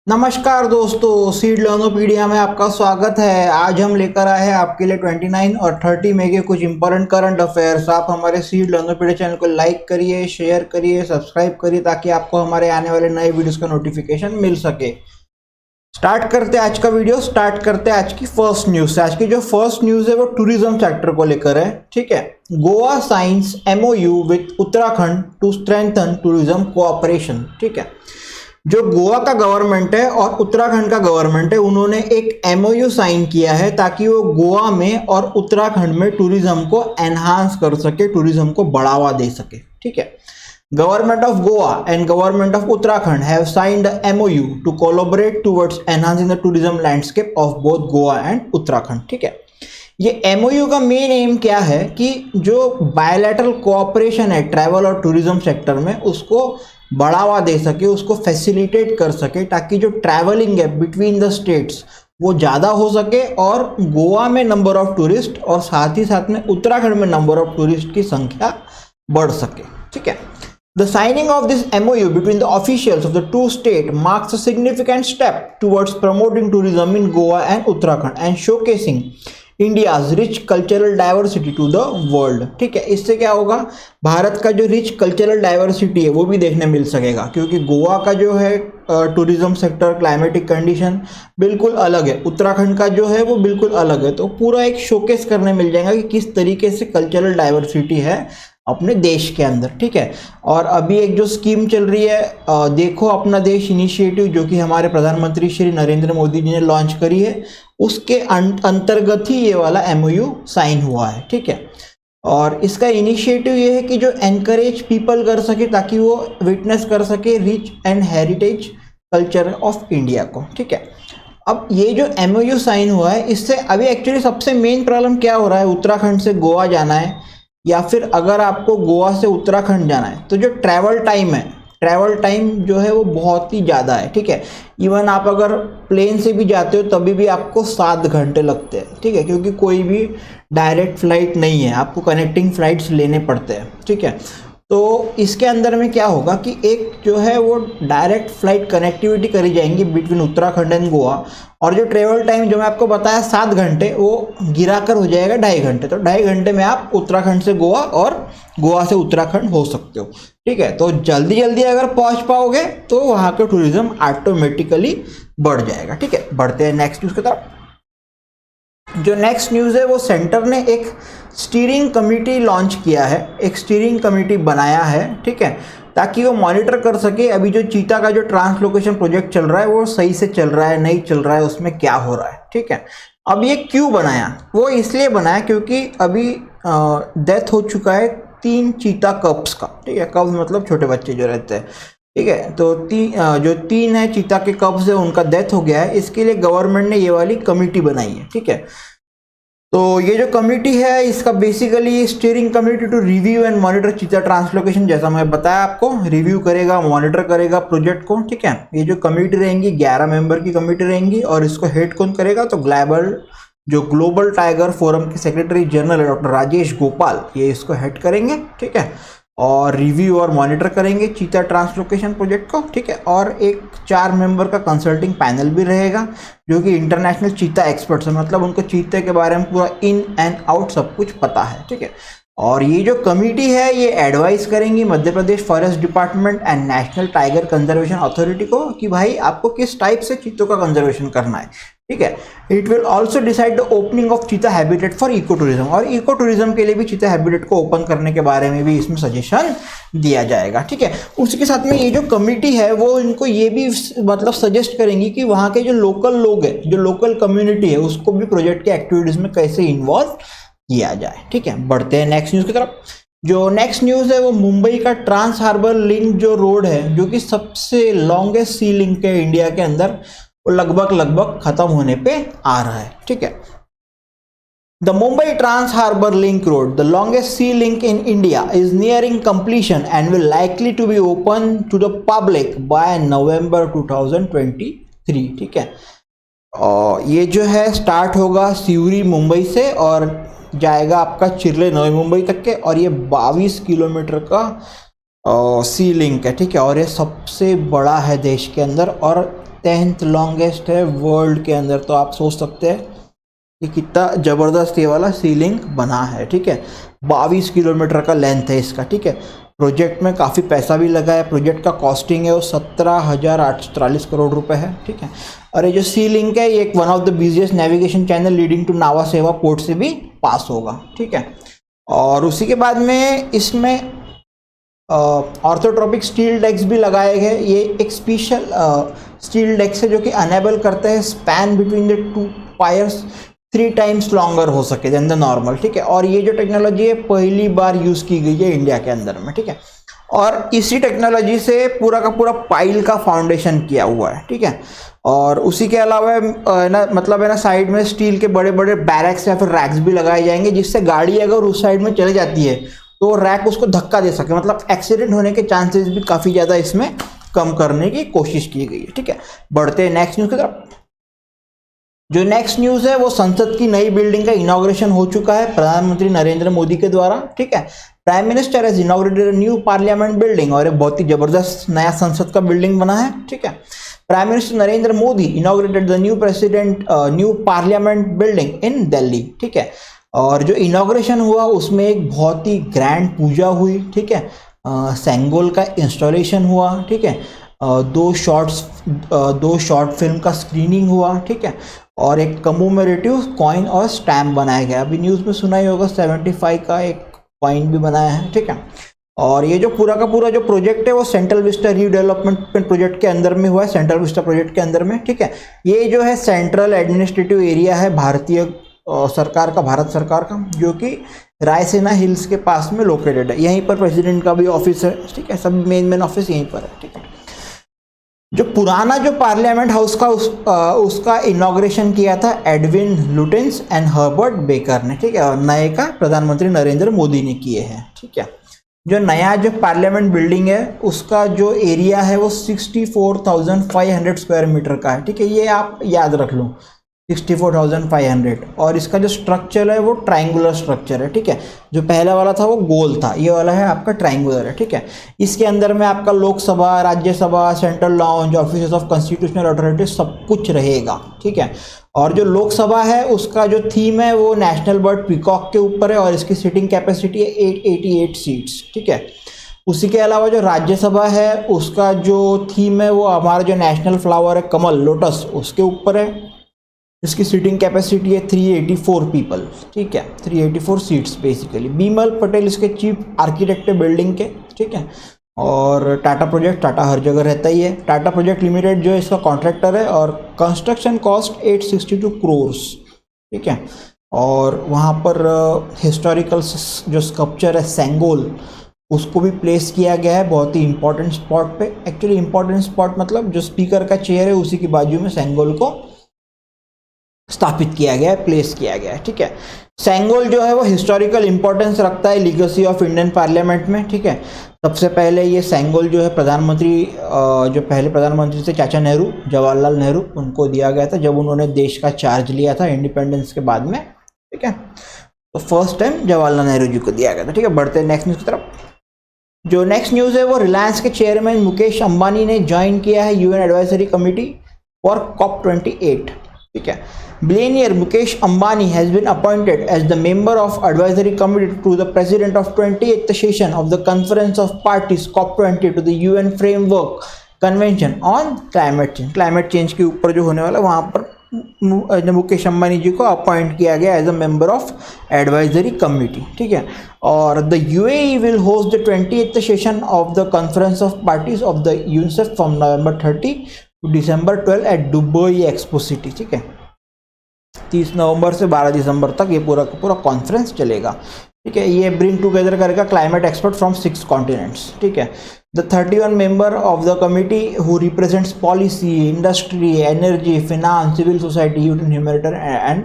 नमस्कार दोस्तों, सीड लर्नोपीडिया में आपका स्वागत है। आज हम लेकर आए हैं आपके लिए 29 और 30 मई के कुछ इंपॉर्टेंट करंट अफेयर्स। आप हमारे सीड लर्नोपीडिया चैनल को लाइक करिए, शेयर करिए, सब्सक्राइब करिए ताकि आपको हमारे आने वाले नए वीडियोस का नोटिफिकेशन मिल सके। स्टार्ट करते हैं आज का वीडियो। स्टार्ट करते हैं आज की फर्स्ट न्यूज से। आज की जो फर्स्ट न्यूज है वो टूरिज्म सेक्टर को लेकर है। ठीक है, Goa signs MOU with Uttarakhand to strengthen tourism cooperation. ठीक है, जो गोवा का गवर्नमेंट है और उत्तराखंड का गवर्नमेंट है, उन्होंने एक MOU साइन किया है ताकि वो गोवा में और उत्तराखंड में टूरिज्म को एनहांस कर सके, टूरिज्म को बढ़ावा दे सके। ठीक है, government of Goa and government of Uttarakhand have signed MOU to collaborate towards enhancing the tourism landscape of both Goa and Uttarakhand. ठीक है, ये MOU का मेन एम क्या है कि जो बायलैटरल कोऑपरेशन है ट्रैवल और टूरिज्म सेक्टर में, उसको बढ़ावा दे सके, उसको फैसिलिटेट कर सके ताकि जो ट्रैवलिंग है बिटवीन द स्टेट्स वो ज़्यादा हो सके और गोवा में नंबर ऑफ टूरिस्ट और साथ ही साथ में उत्तराखंड में नंबर ऑफ टूरिस्ट की संख्या बढ़ सके। ठीक है, The signing of this MOU between the officials of the two states marks a significant step towards promoting tourism in Goa and Uttarakhand and showcasing India's rich cultural diversity to the world। ठीक है, इससे क्या होगा, भारत का जो rich cultural diversity है वो भी देखने मिल सकेगा, क्योंकि गोवा का जो है टूरिज्म सेक्टर, क्लाइमेटिक कंडीशन बिल्कुल अलग है, उत्तराखंड का जो है वो बिल्कुल अलग है। तो पूरा एक शोकेस करने मिल जाएगा कि किस तरीके से कल्चरल डाइवर्सिटी है अपने देश के अंदर। ठीक है, और अभी एक जो स्कीम चल रही है देखो अपना देश इनिशिएटिव, जो कि हमारे प्रधानमंत्री श्री नरेंद्र मोदी जी ने लॉन्च करी है, उसके अंतर्गत ही ये वाला MOU साइन हुआ है। ठीक है, और इसका इनिशिएटिव ये है कि जो एनकरेज पीपल कर सके ताकि वो विटनेस कर सके rich and heritage culture of India को। ठीक है, अब ये जो MOU साइन हुआ है, इससे अभी एक्चुअली सबसे मेन प्रॉब्लम क्या हो रहा है, उत्तराखंड से गोवा जाना है या फिर अगर आपको गोवा से उत्तराखंड जाना है तो जो ट्रैवल टाइम है, ट्रैवल टाइम जो है वो बहुत ही ज़्यादा है। ठीक है, इवन आप अगर प्लेन से भी जाते हो तभी भी आपको 7 घंटे लगते हैं। ठीक है, क्योंकि कोई भी डायरेक्ट फ्लाइट नहीं है, आपको कनेक्टिंग फ्लाइट्स लेने पड़ते हैं। ठीक है, तो इसके अंदर में क्या होगा कि एक जो है वो डायरेक्ट फ्लाइट कनेक्टिविटी करी जाएंगी बिटवीन उत्तराखंड एंड गोवा, और जो ट्रेवल टाइम जो मैं आपको बताया 7 घंटे, वो गिरा कर हो जाएगा 2.5 घंटे। तो 2.5 घंटे में आप उत्तराखंड से गोवा और गोवा से उत्तराखंड हो सकते हो। ठीक है, तो जल्दी जल्दी अगर पहुंच पाओगे तो वहाँ का टूरिज्म ऑटोमेटिकली बढ़ जाएगा। ठीक है, बढ़ते हैं नेक्स्ट न्यूज़ की तरफ। जो नेक्स्ट न्यूज़ है वो सेंटर ने एक स्टीयरिंग कमेटी लॉन्च किया है, एक स्टीयरिंग कमेटी बनाया है। ठीक है, ताकि वो मॉनिटर कर सके अभी जो चीता का जो ट्रांसलोकेशन प्रोजेक्ट चल रहा है वो सही से चल रहा है, नहीं चल रहा है, उसमें क्या हो रहा है। ठीक है, अब ये क्यों बनाया, वो इसलिए बनाया क्योंकि अभी डेथ हो चुका है 3 चीता कप्स का। ठीक है, कप्स मतलब छोटे बच्चे जो रहते हैं। ठीक है, तो जो 3 है चीता के कप्स है उनका डेथ हो गया है, इसके लिए गवर्नमेंट ने ये वाली कमेटी बनाई है। ठीक है, तो ये जो कमेटी है इसका basically steering committee to review and monitor cheetah translocation, जैसा मैं बताया आपको, रिव्यू करेगा, मॉनिटर करेगा प्रोजेक्ट को। ठीक है, ये जो कमेटी रहेंगी 11 मेंबर की कमेटी रहेंगी, और इसको हेड कौन करेगा, तो ग्लोबल टाइगर फोरम के secretary general doctor Rajesh Gopal, ये इसको हेड करेंगे। ठीक है, और रिव्यू और मॉनिटर करेंगे चीता ट्रांसलोकेशन प्रोजेक्ट को। ठीक है, और एक 4 मेंबर का कंसल्टिंग पैनल भी रहेगा जो कि इंटरनेशनल चीता एक्सपर्ट्स है, मतलब उनको चीते के बारे में पूरा इन एंड आउट सब कुछ पता है। ठीक है, और ये जो कमेटी है ये एडवाइस करेंगी Madhya Pradesh forest department and national tiger conservation authority को कि भाई आपको किस टाइप से चीतों का कंजर्वेशन करना है। ठीक है, it will also decide the opening of चीता हैबिटेट फॉर इको टूरिज्म, और इको टूरिज्म के लिए भी चीता हैबिटेट को ओपन करने के बारे में भी इसमें सजेशन दिया जाएगा। ठीक है, उसके साथ में ये जो कमेटी है वो इनको ये भी मतलब सजेस्ट करेंगी कि वहाँ के जो लोकल लोग हैं, जो लोकल कम्युनिटी है, उसको भी प्रोजेक्ट के एक्टिविटीज में कैसे इन्वॉल्व किया जाए। ठीक है, बढ़ते हैं नेक्स्ट न्यूज़ की तरफ। जो नेक्स्ट न्यूज़ है वो मुंबई का ट्रांस हार्बर लिंक जो रोड है, जो कि सबसे लॉन्गेस्ट सी लिंक है इंडिया के अंदर, वो लगभग खत्म होने पे आ रहा है। ठीक है, the Mumbai trans harbour link road, the longest sea link in India, is nearing completion and will likely to be open to the public by November 2023। ठीक है, और ये जो है स्टार्ट होगा सिवरी मुंबई से और जाएगा आपका चिरले नवी मुंबई तक के, और ये 22 किलोमीटर का सी लिंक है। ठीक है, और ये सबसे बड़ा है देश के अंदर, और 10th लॉन्गेस्ट है वर्ल्ड के अंदर। तो आप सोच सकते हैं कि कितना ज़बरदस्त ये वाला सीलिंग बना है, ठीक है। 22 किलोमीटर का लेंथ है इसका, ठीक है। प्रोजेक्ट में काफ़ी पैसा भी लगा है। प्रोजेक्ट का कॉस्टिंग है वो 17,843 करोड़ रुपए है, ठीक है। और ये जो सी लिंक है ये एक one of the busiest navigation channel leading to Nhava Sheva port से भी पास होगा, ठीक है। और उसी के बाद में इसमें ऑर्थोट्रोपिक स्टील डेक्स भी लगाए गए। ये एक स्पेशल स्टील डेक्स है जो कि अनेबल करते हैं span between the two pierce 3 times longer हो सके देन द नॉर्मल, ठीक है। और ये जो टेक्नोलॉजी है पहली बार यूज़ की गई है इंडिया के अंदर में, ठीक है। और इसी टेक्नोलॉजी से पूरा का पूरा पाइल का फाउंडेशन किया हुआ है, ठीक है। और उसी के अलावा ना मतलब है ना साइड में स्टील के बड़े बड़े बैरक्स या फिर रैक्स भी लगाए जाएंगे, जिससे गाड़ी अगर उस साइड में चले जाती है तो रैक उसको धक्का दे सके, मतलब एक्सीडेंट होने के चांसेस भी काफ़ी ज़्यादा इसमें कम करने की कोशिश की गई है, ठीक है। बढ़ते हैं नेक्स्ट न्यूज़ की तरफ। जो नेक्स्ट न्यूज़ है वो संसद की नई बिल्डिंग का इनॉग्रेशन हो चुका है प्रधानमंत्री नरेंद्र मोदी के द्वारा, ठीक है। Prime minister has inaugurated new parliament building, और एक बहुत ही जबरदस्त नया संसद का बिल्डिंग बना है, ठीक है। Prime minister Narendra Modi inaugurated the new parliament building in Delhi, ठीक है। और जो इनॉग्रेशन हुआ उसमें एक बहुत ही ग्रैंड पूजा हुई, ठीक है। सेंगोल का इंस्टॉलेशन हुआ, ठीक है। दो शॉर्ट फिल्म का स्क्रीनिंग हुआ, ठीक है। और एक कमोमेरेटिव कॉइन और स्टैम्प बनाया गया। अभी न्यूज़ में सुना ही होगा 75 का एक कॉइन भी बनाया है, ठीक है। और ये जो पूरा का पूरा जो प्रोजेक्ट है वो सेंट्रल विस्टा रीडेवलपमेंट प्रोजेक्ट के अंदर में हुआ है, सेंट्रल विस्टा प्रोजेक्ट के अंदर में, ठीक है। ये जो है सेंट्रल एडमिनिस्ट्रेटिव एरिया है भारतीय सरकार का, भारत सरकार का, जो कि रायसेना हिल्स के पास में लोकेटेड है। यहीं पर प्रेसिडेंट का भी ऑफिस है, ठीक है। सब मेन ऑफिस यहीं पर है, ठीक है। जो पुराना जो पार्लियामेंट हाउस का उसका इनॉग्रेशन किया था Edwin Lutyens and Herbert baker ने, ठीक है। और नए का प्रधानमंत्री नरेंद्र मोदी ने किए हैं, ठीक है। जो नया जो पार्लियामेंट बिल्डिंग है उसका जो एरिया है वो 64,500 स्क्वायर मीटर का है, ठीक है। ये आप याद रख लो 64,500। और इसका जो स्ट्रक्चर है वो ट्रायंगुलर स्ट्रक्चर है, ठीक है। जो पहला वाला था वो गोल था, ये वाला है आपका ट्रायंगुलर है, ठीक है। इसके अंदर में आपका Lok Sabha, Rajya Sabha, central lounge, office of constitutional authority सब कुछ रहेगा, ठीक है। और जो लोकसभा है उसका जो थीम है वो नेशनल बर्ड पीकॉक के ऊपर है, और इसकी सीटिंग कैपेसिटी है 888 सीट्स, ठीक है। उसी के अलावा जो राज्यसभा है उसका जो थीम है वो हमारा जो नेशनल फ्लावर है कमल, लोटस, उसके ऊपर है। इसकी सीटिंग कैपेसिटी है 384 पीपल, ठीक है। 384 सीट्स बेसिकली। बीमल पटेल इसके चीफ आर्किटेक्ट है बिल्डिंग के, ठीक है। और टाटा प्रोजेक्ट, टाटा हर जगह रहता ही है। टाटा प्रोजेक्ट लिमिटेड जो है इसका कॉन्ट्रैक्टर है, और कंस्ट्रक्शन कॉस्ट 862 करोड़, ठीक है। और वहाँ पर हिस्टोरिकल जो स्कल्पचर है सेंगोल, उसको भी प्लेस किया गया है बहुत ही इंपॉर्टेंट स्पॉट पे। एक्चुअली इंपॉर्टेंट स्पॉट मतलब जो स्पीकर का चेयर है उसी की बाजू में सेंगोल को स्थापित किया गया है, प्लेस किया गया है, ठीक है। सेंगोल जो है वो हिस्टोरिकल इंपॉर्टेंस रखता है लीगेसी ऑफ इंडियन पार्लियामेंट में, ठीक है। सबसे पहले ये सेंगोल जो है प्रधानमंत्री जो पहले प्रधानमंत्री थे चाचा नेहरू, जवाहरलाल नेहरू, उनको दिया गया था जब उन्होंने देश का चार्ज लिया था इंडिपेंडेंस के बाद में, ठीक है। तो फर्स्ट टाइम जवाहरलाल नेहरू जी को दिया गया था, ठीक है। बढ़ते हैं नेक्स्ट न्यूज़ की तरफ। जो नेक्स्ट न्यूज़ है वो रिलायंस के चेयरमैन मुकेश अंबानी ने ज्वाइन किया है UN advisory committee for COP28, ठीक है। Billionaire Mukesh Ambani has been appointed as the member of advisory committee to the president of 28th session of the Conference of Parties COP20 to the UN Framework Convention on Climate Change। Climate change के ऊपर जो होने वाला वहाँ पर मुकेश अंबानी जी को appoint किया गया as a member of advisory committee, ठीक है। और the UAE will host the 28th session of the conference of parties of the UNICEF from November 30 to December 12 at Dubai Expo City, ठीक है। 30 नवंबर से 12 दिसंबर तक ये पूरा का पूरा कॉन्फ्रेंस चलेगा, ठीक है। ये ब्रिंग टुगेदर करेगा क्लाइमेट एक्सपर्ट फ्रॉम 6 कॉन्टिनेंट्स, ठीक है। The 31 member of the committee who represents policy, industry, energy, finance, civil society, youth and humanitarian and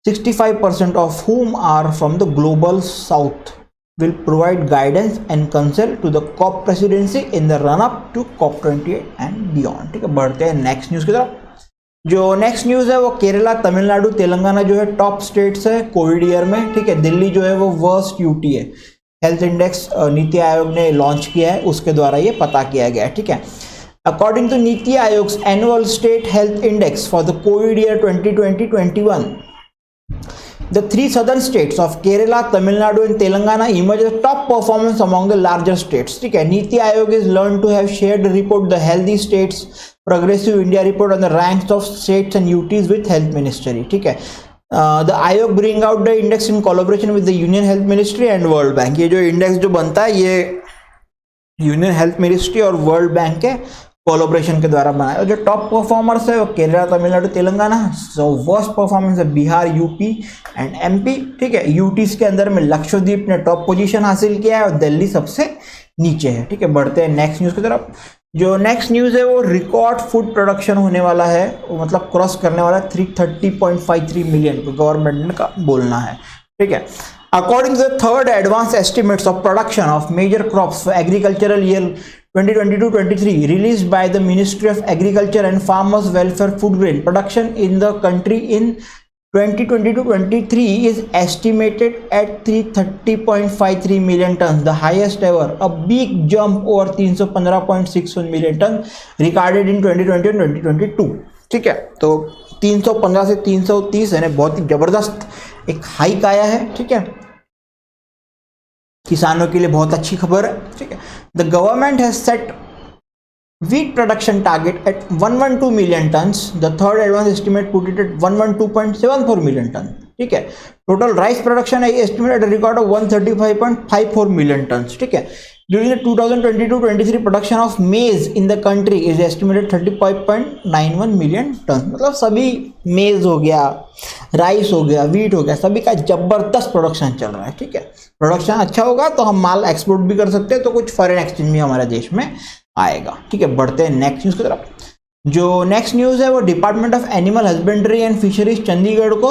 65% of whom are from the global south will provide guidance and counsel to the COP presidency in the run up to COP28 and beyond, ठीक है। बढ़ते हैं next news की तरफ। जो next news है वो केरला, तमिलनाडु, तेलंगाना जो है टॉप स्टेट्स है कोविड ईयर में, ठीक है। दिल्ली जो है वो वर्स्ट यूटी है। हेल्थ इंडेक्स नीति आयोग ने लॉन्च किया है, उसके द्वारा ये पता किया गया है, ठीक है। According to Niti Aayog's annual state health index for the COVID year 2020-21, the three southern states of Kerala, Tamil Nadu and Telangana emerged as top performance among the larger states. ठीक है, NITI Aayog is learned to have shared the report the Healthy States Progressive India report on the ranks of states and UTs with Health Ministry. ठीक है, the आयोग bring out the index in collaboration with the Union Health Ministry and World Bank. ये जो index जो बनता है ये union health ministry और वर्ल्ड बैंक के कोलैबोरेशन के द्वारा बनाया। और जो टॉप परफॉर्मर्स है वो केरला, तमिलनाडु, तेलंगाना। सो वर्स्ट परफॉर्मेंस है बिहार, यूपी एंड एमपी। ठीक है, यूटीज के अंदर में लक्षद्वीप ने टॉप पोजीशन हासिल किया है और दिल्ली सबसे नीचे है। ठीक है, बढ़ते हैं नेक्स्ट न्यूज की तरफ। जो नेक्स्ट न्यूज है वो रिकॉर्ड फूड प्रोडक्शन होने वाला है, वो मतलब क्रॉस करने वाला है 330.53 मिलियन गवर्नमेंट का बोलना है। ठीक है, according to the third advanced estimates of production of major crops for agricultural year 2022-23 released by the Ministry of Agriculture and Farmers Welfare, food grain production in the country in 2022-23 is estimated at 330.53 million tons, the highest ever, a big jump over 315.61 million tons recorded in 2020 and 2022। ठीक है, तो 315 से 330 यानी बहुत ही जबरदस्त एक hike आया है। ठीक है, किसानों के लिए बहुत अच्छी खबर है। ठीक है, the government has set wheat production target at 112 million tons. The third advanced estimate put it at 112.74 million tons. ठीक है, total rice production I estimate at a record of 135.54 million tons. ठीक है, during the 2022-23 production of maize in the country is estimated 35.91 million tons. मतलब सभी मेज हो गया, rice हो गया, वीट हो गया, सभी का जबरदस्त प्रोडक्शन चल रहा है। ठीक है, प्रोडक्शन अच्छा होगा तो हम माल एक्सपोर्ट भी कर सकते हैं, तो कुछ फॉरेन एक्सचेंज भी हमारे देश में आएगा। ठीक है, बढ़ते हैं नेक्स्ट न्यूज की तरफ। जो नेक्स्ट न्यूज है वो department of animal husbandry and fisheries Chandigarh को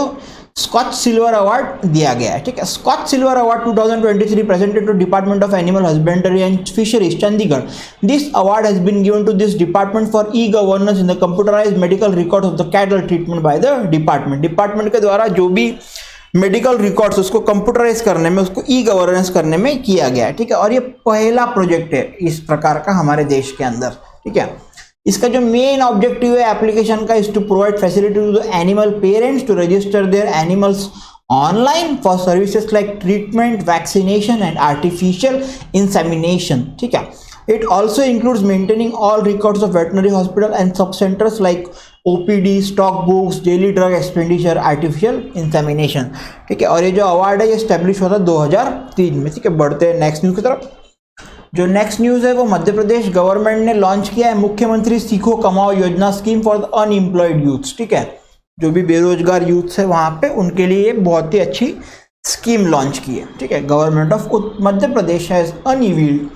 स्कॉच सिल्वर अवार्ड दिया गया है। ठीक है, Skoch silver award 2023 presented to department of animal husbandry and fisheries Chandigarh. This award has been given to this department for e governance in the computerised medical record of the cattle treatment by the department. Department के द्वारा जो भी medical records उसको computerise करने में, उसको e governance करने में किया गया है। ठीक है, और ये पहला प्रोजेक्ट है इस प्रकार का हमारे देश के अंदर। ठीक है, इसका जो मेन ऑब्जेक्टिव है एप्लीकेशन का is to provide facility to the animal parents to register their animals online for services like treatment, vaccination and artificial insemination. ठीक है, it also includes maintaining all records of veterinary hospital and sub centers like OPD, stock books, daily drug expenditure, artificial insemination। ठीक है, और ये जो award है ये establish हुआ था 2003 में। ठीक है, बढ़ते हैं नेक्स्ट न्यूज की तरफ। जो नेक्स्ट न्यूज है वो मध्य प्रदेश गवर्नमेंट ने लॉन्च किया है मुख्यमंत्री सीखो कमाओ योजना scheme for the unemployed youths. ठीक है, जो भी बेरोजगार यूथ्स है वहां पे उनके लिए बहुत ही अच्छी स्कीम लॉन्च की है। ठीक है, government of Madhya Pradesh has unveiled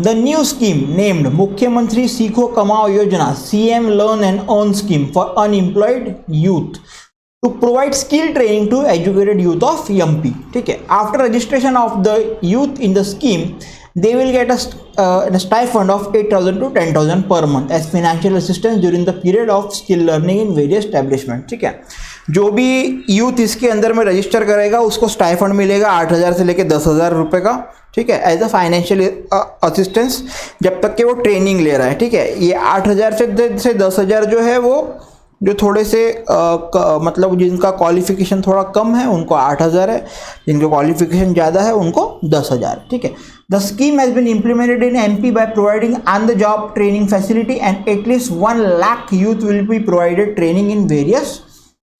the new scheme named Mukhyamantri Sikho Kamao Yojana CM Learn and Earn Scheme for unemployed youth to provide skill training to educated youth of MP। ठीक है, after registration of the youth in the scheme they will get a stipend of 8,000 to 10,000 per month as financial assistance during the period of skill learning in various establishment। ठीक है, जो भी youth इसके अंदर में register करेगा उसको stipend मिलेगा 8,000 से लेकर 10,000 रुपये का। ठीक है, एज अ फाइनेंशियल असिस्टेंस जब तक कि वो ट्रेनिंग ले रहा है। ठीक है, ये 8,000 से 10,000 जो है वो जो थोड़े से मतलब जिनका क्वालिफिकेशन थोड़ा कम है उनको 8,000 है, जिनका क्वालिफिकेशन ज़्यादा है उनको 10,000। ठीक है, the scheme has been implemented in MP by providing on the job training facility and at least 1 lakh youth will be provided training in various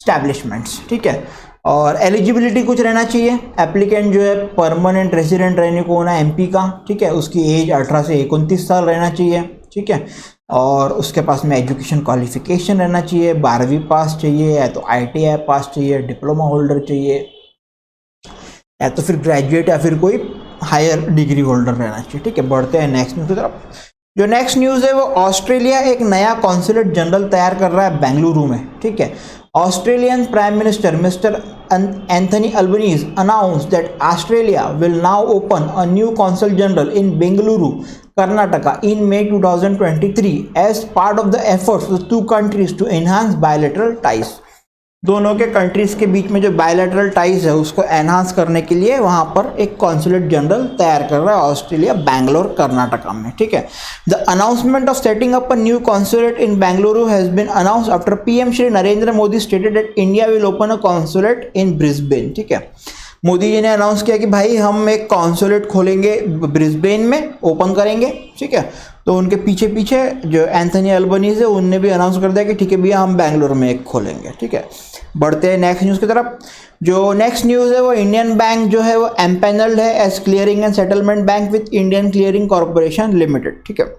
establishments. ठीक है, और एलिजिबिलिटी कुछ रहना चाहिए। एप्लीकेंट जो है परमानेंट रेजिडेंट रहने को होना है MP का। ठीक है, उसकी एज 18 से 29 साल रहना चाहिए। ठीक है, और उसके पास में एजुकेशन क्वालिफिकेशन रहना चाहिए, 12वीं पास चाहिए, या तो ITI पास चाहिए, डिप्लोमा होल्डर चाहिए, या तो फिर ग्रेजुएट या फिर कोई हायर डिग्री होल्डर रहना चाहिए। ठीक है, बढ़ते हैं नेक्स्ट न्यूज़ की तरफ। जो नेक्स्ट न्यूज़ है वो ऑस्ट्रेलिया एक नया कॉन्सुलेट जनरल तैयार कर रहा है बेंगलुरु में। ठीक है, Australian Prime Minister Mr. Anthony Albanese announced that Australia will now open a new Consul General in Bengaluru, Karnataka in May 2023 as part of the efforts of the two countries to enhance bilateral ties। दोनों के countries के बीच में जो bilateral ties है उसको enhance करने के लिए वहां पर एक कॉन्सुलेट जनरल तैयार कर रहा है ऑस्ट्रेलिया बैंगलोर कर्नाटका में, ठीक है। The announcement of setting up a new consulate in Bengaluru has been announced after PM Shri Narendra Modi stated that India will open a consulate in Brisbane, ठीक है। मोदी जी ने अनाउंस किया कि भाई हम एक कॉन्सुलेट खोलेंगे ब्रिस्बेन में, ओपन करेंगे, ठीक है। तो उनके पीछे पीछे जो एंथनी अल्बनीज है उनने भी अनाउंस कर दिया कि ठीक है भैया हम बेंगलोर में एक खोलेंगे, ठीक है। बढ़ते हैं नेक्स्ट न्यूज़ की तरफ। जो नेक्स्ट न्यूज़ है वो इंडियन बैंक जो है वो एम्पैनल्ड है as clearing and settlement bank with Indian Clearing Corporation Limited, ठीक है।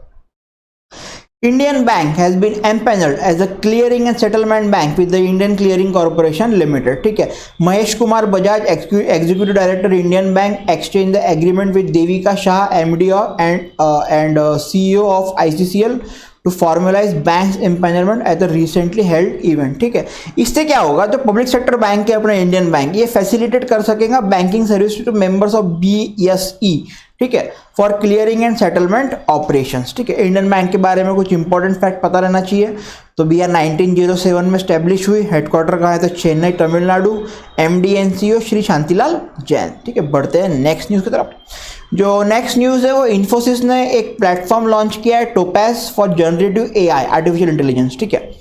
Indian Bank has been empaneled as a clearing and settlement bank with the Indian Clearing Corporation Limited, ठीक है। Mahesh Kumar Bajaj executive director Indian bank exchange the agreement with Devika Shah MD and CEO of ICCL to formalise bank empanelment at the recently held event, ठीक है। इससे क्या होगा, जो public sector bank है अपना इंडियन बैंक, ये फैसिलिटेट कर सकेगा banking service to members of BSE, ठीक है, for clearing and settlement operations, ठीक है। इंडियन बैंक के बारे में कुछ इंपॉर्टेंट फैक्ट पता रहना चाहिए। तो भैया 1907 में स्टैब्लिश हुई, हेडक्वार्टर कहाँ है तो Chennai Tamil Nadu, MD and CEO Shri Shantilal Jain, ठीक है। बढ़ते हैं नेक्स्ट न्यूज़ की तरफ। जो नेक्स्ट न्यूज़ है वो इन्फोसिस ने एक प्लेटफॉर्म लॉन्च किया है topaz for generative AI artificial intelligence, ठीक है।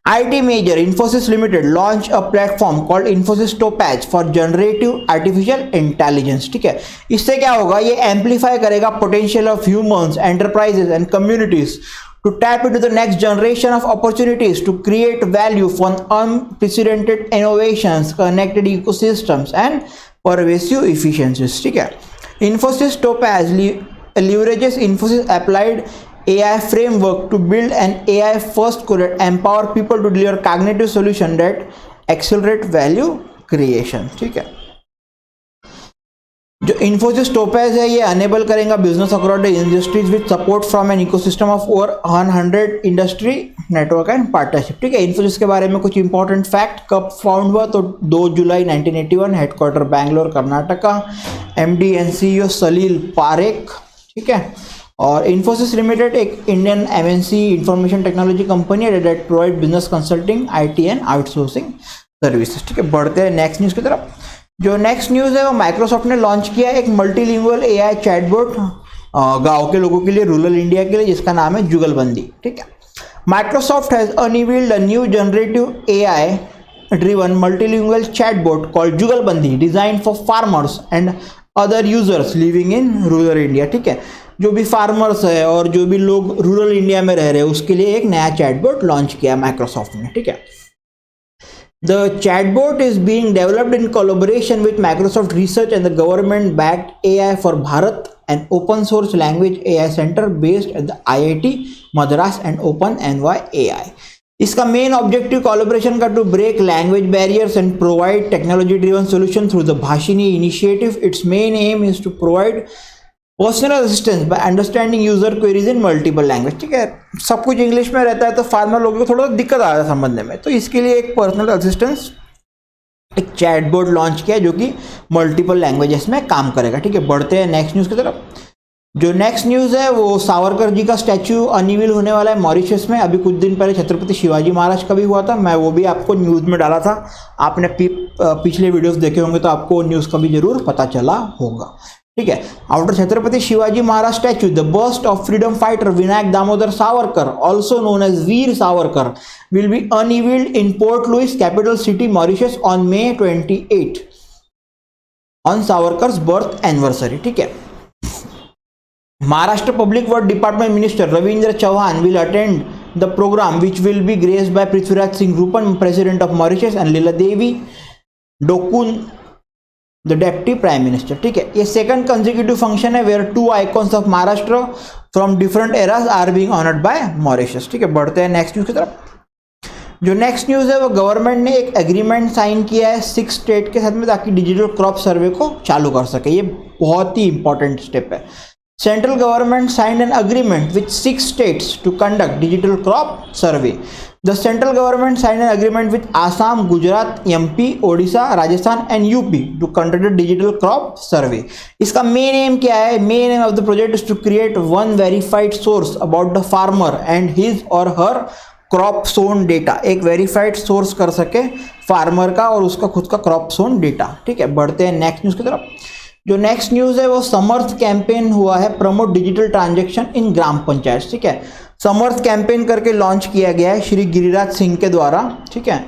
IT major Infosys Limited launched a platform called Infosys Topaz for generative artificial intelligence, ठीक है। इससे क्या होगा, ये एम्पलीफाई करेगा potential of humans, enterprises and communities to tap into the next generation of opportunities to create value from unprecedented innovations, connected ecosystems and pervasive efficiencies, ठीक है। Infosys Topaz leverages Infosys applied AI framework to build an AI first coder, empower people to deliver cognitive solution that accelerate value creation, ठीक है। जो Infosys Topaz है ये enable करेगा business across the industries with support from an ecosystem of over 100 industry network and partnership, ठीक है। Infosys के बारे में कुछ इंपॉर्टेंट फैक्ट, कब फाउंड हुआ तो 2 जुलाई 1981, headquarter Bangalore Karnataka, MD and CEO Salil Parekh, ठीक है। और Infosys लिमिटेड एक Indian MNC information technology company है that provide business consulting IT and outsourcing services, ठीक है। बढ़ते हैं नेक्स्ट न्यूज़ की तरफ। जो नेक्स्ट न्यूज़ है वो माइक्रोसॉफ्ट ने लॉन्च किया एक मल्टीलिंगुअल AI चैटबॉट गांव के लोगों के लिए, रूरल इंडिया के लिए, जिसका नाम है जुगलबंदी, ठीक है। Microsoft has unveiled a new generative AI driven multilingual chatbot called Jugalbandi designed for farmers and other users living in rural India, ठीक है। जो भी फार्मर्स है और जो भी लोग रूरल इंडिया में रह रहे हैं उसके लिए एक नया चैटबॉट लॉन्च किया माइक्रोसॉफ्ट ने, ठीक है। The chatbot is being developed in collaboration with Microsoft Research and the government-backed AI for Bharat, an open-source language AI center based at the IIT Madras and OpenNY AI. इसका main objective collaboration का to break language barriers and provide technology driven solution through the Bhashini initiative. Its main aim is to provide personal assistance by understanding user queries in multiple language, ठीक है। सब कुछ English में रहता है तो farmer लोगों को थोड़ा दिक्कत आ रहा है समझने में, तो इसके लिए एक पर्सनल असिस्टेंस एक चैटबॉट लॉन्च किया जो कि मल्टीपल लैंग्वेजेस में काम करेगा, ठीक है। बढ़ते हैं नेक्स्ट न्यूज़ की तरफ। जो नेक्स्ट न्यूज़ है वो सावरकर जी का स्टैचू अनवील होने वाला है मॉरिशस में। अभी कुछ दिन पहले छत्रपति शिवाजी महाराज का भी हुआ था, मैं वो भी आपको न्यूज़ में डाला था, आपने पिछले वीडियोस देखे होंगे तो आपको न्यूज़ का भी जरूर पता चला होगा, ठीक है। After Chhatrapati Shivaji Maharaj statue the bust of freedom fighter Vinayak Damodar Savarkar also known as Veer Savarkar will be unveiled in Port Louis capital city Mauritius on May 28 on Savarkar's birth anniversary, ठीक है। Maharashtra public work department minister Ravindra Chavan will attend the programme which will be graced by Prithviraj Singh Roopun president of Mauritius and Leela Devi Dookun the deputy prime minister, ठीक है। ये second consecutive function है where 2 icons of Maharashtra from different areas are being honoured by Mauritius, ठीक है। बढ़ते हैं next news की तरफ। जो नेक्स्ट न्यूज़ है वो गवर्नमेंट ने एक एग्रीमेंट साइन किया है 6 स्टेट के साथ में ताकि डिजिटल क्रॉप सर्वे को चालू कर सके। ये बहुत ही इंपॉर्टेंट स्टेप है। Central government signed an agreement with 6 states to conduct digital crop survey. The central government signed an agreement with Assam, Gujarat, MP, Odisha, Rajasthan and UP to conduct a digital crop survey. इसका main aim क्या है? Main aim of the project is to create one verified source about the farmer and his or her crop sown data, एक verified source कर सके farmer का और उसका खुद का क्रॉप सोन डेटा। ठीक है, बढ़ते हैं नेक्स्ट न्यूज़ की तरफ। जो नेक्स्ट न्यूज़ है वो समर्थ कैंपेन हुआ है, प्रमोट डिजिटल ट्रांजेक्शन इन ग्राम पंचायत। ठीक है, समर्थ कैंपेन करके लॉन्च किया गया है श्री गिरिराज सिंह के द्वारा। ठीक है,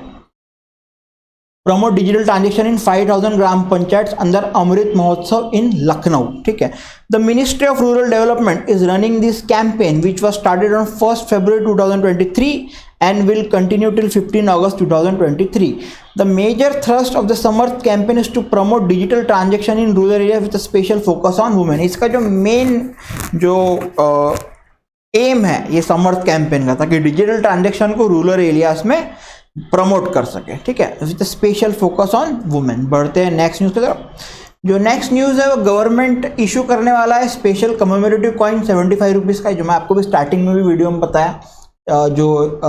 प्रमोट डिजिटल ट्रांजेक्शन इन 5000 ग्राम पंचायत अंदर अमृत महोत्सव इन लखनऊ। ठीक है, the ministry of rural development is running this campaign which was started on 1 February 2023 and will continue till 15 August 2023. The major thrust of the Samarth campaign is to promote digital transaction in rural area with a special focus on women. इसका जो main जो M है ये समर्थ campaign का, ताकि digital transaction को rural areas में promote कर सके। ठीक है, with special focus on women. बढ़ते हैं नेक्स्ट न्यूज़ की तरफ। जो नेक्स्ट न्यूज़ है वो गवर्नमेंट इशू करने वाला है स्पेशल कमेमोरेटिव कॉइन 75 रुपीज़ का, जो मैं आपको भी स्टार्टिंग में भी वीडियो में बताया, जो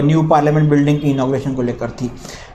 न्यू पार्लियामेंट बिल्डिंग की इनॉग्रेशन को लेकर थी।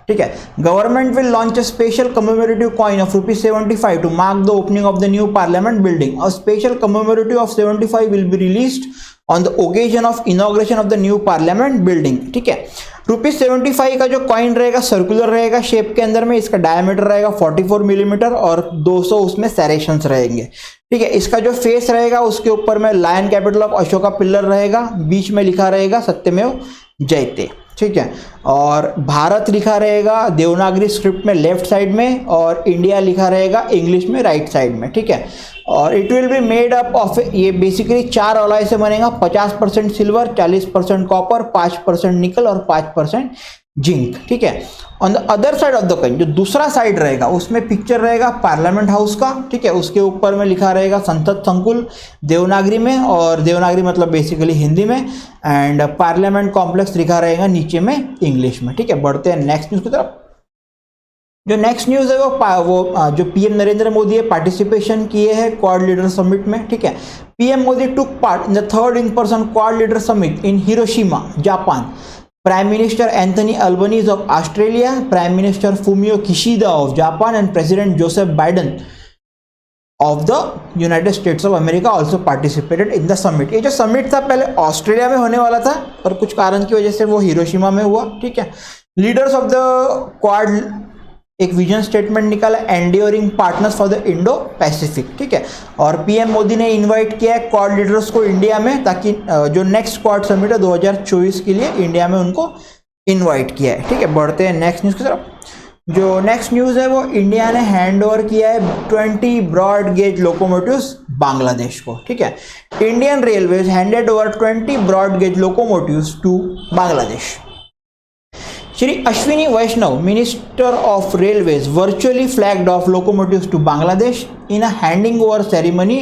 ठीक है, government will launch a special commemorative coin of ₹75 to mark the opening of the new parliament building. A special commemorative of 75 will be released on the occasion of inauguration of the new parliament building. ठीक है, ₹75 का जो coin रहेगा circular रहेगा shape के अंदर में, इसका डायमीटर रहेगा 44 मिलीमीटर और 200 उसमें सेरेशंस रहेंगे। ठीक है, इसका जो फेस रहेगा उसके ऊपर में lion capital of Ashoka pillar रहेगा, बीच में लिखा रहेगा सत्यमेव जयते। ठीक है, और भारत लिखा रहेगा देवनागरी स्क्रिप्ट में लेफ्ट साइड में, और इंडिया लिखा रहेगा इंग्लिश में राइट साइड में। ठीक है, और it will be made up of, ये बेसिकली 4 अलॉय से बनेगा, 50% सिल्वर, 40% कॉपर, 5% निकल और 5% जिंक। ठीक है, on the other side of the coin जो दूसरा साइड रहेगा उसमें पिक्चर रहेगा पार्लियामेंट हाउस का। ठीक है, उसके ऊपर में लिखा रहेगा संसद संकुल देवनागरी में, और देवनागरी मतलब बेसिकली हिंदी में, एंड पार्लियामेंट कॉम्प्लेक्स लिखा रहेगा नीचे में इंग्लिश में। ठीक है, बढ़ते हैं नेक्स्ट न्यूज़ की तरफ। जो नेक्स्ट न्यूज़ है वो जो पीएम नरेंद्र मोदी है पार्टिसिपेशन किए हैं क्वाड लीडर समिट में। ठीक है, PM Modi took part in the 3rd in-person quad leader summit in Hiroshima Japan. Prime minister Anthony Albanese of Australia, prime minister Fumio Kishida of Japan and president Joseph Biden of the United states of America also participated in the summit. ये जो summit था पहले Australia में होने वाला था, पर कुछ कारण की वजह से वो हिरोशिमा में हुआ। ठीक है, लीडर्स ऑफ द क्वाड एक विजन स्टेटमेंट निकाला, enduring partners for the Indo Pacific. ठीक है, और पीएम मोदी ने इनवाइट किया है क्वाड लीडर्स को इंडिया में, ताकि जो नेक्स्ट क्वाड समिट है 2024 के लिए इंडिया में उनको इनवाइट किया है। ठीक है, बढ़ते हैं नेक्स्ट न्यूज़ की तरफ। जो नेक्स्ट न्यूज़ है वो इंडिया ने हैंड ओवर किया है 20 ब्रॉड गेज लोकोमोटिव्स बांग्लादेश को। ठीक है, Indian railways handed over 20 broad gauge locomotives to Bangladesh. Shri Ashwini Vaishnaw, minister of railways, virtually flagged off locomotives to Bangladesh in a handing over ceremony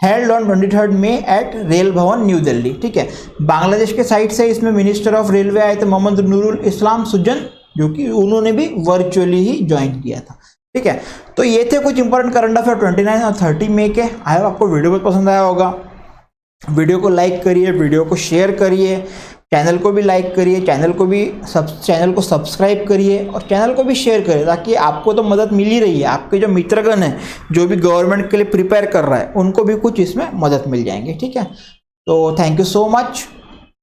held on 23rd May at rail भवन new Delhi. ठीक है, बांग्लादेश के side से इसमें minister of railway आए थे मोहम्मद नूरुल इस्लाम सुजन, जो कि उन्होंने भी वर्चुअली ही ज्वाइन किया था। ठीक है, तो ये थे कुछ इंपॉर्टेंट करंट अफेयर 29 और 30 मई के। आई होप आपको वीडियो बहुत पसंद आया होगा। वीडियो को लाइक करिए, वीडियो को शेयर करिए, चैनल को भी लाइक करिए, चैनल को सब्सक्राइब करिए और चैनल को भी शेयर करिए, ताकि आपको तो मदद मिल ही रही है, आपके जो मित्रगण हैं जो भी गवर्नमेंट के लिए प्रिपेयर कर रहा है उनको भी कुछ इसमें मदद मिल जाएंगे। ठीक है, तो thank you so much,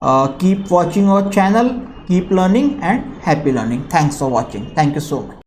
keep watching our channel, keep learning and happy learning. Thanks for watching, thank you so much.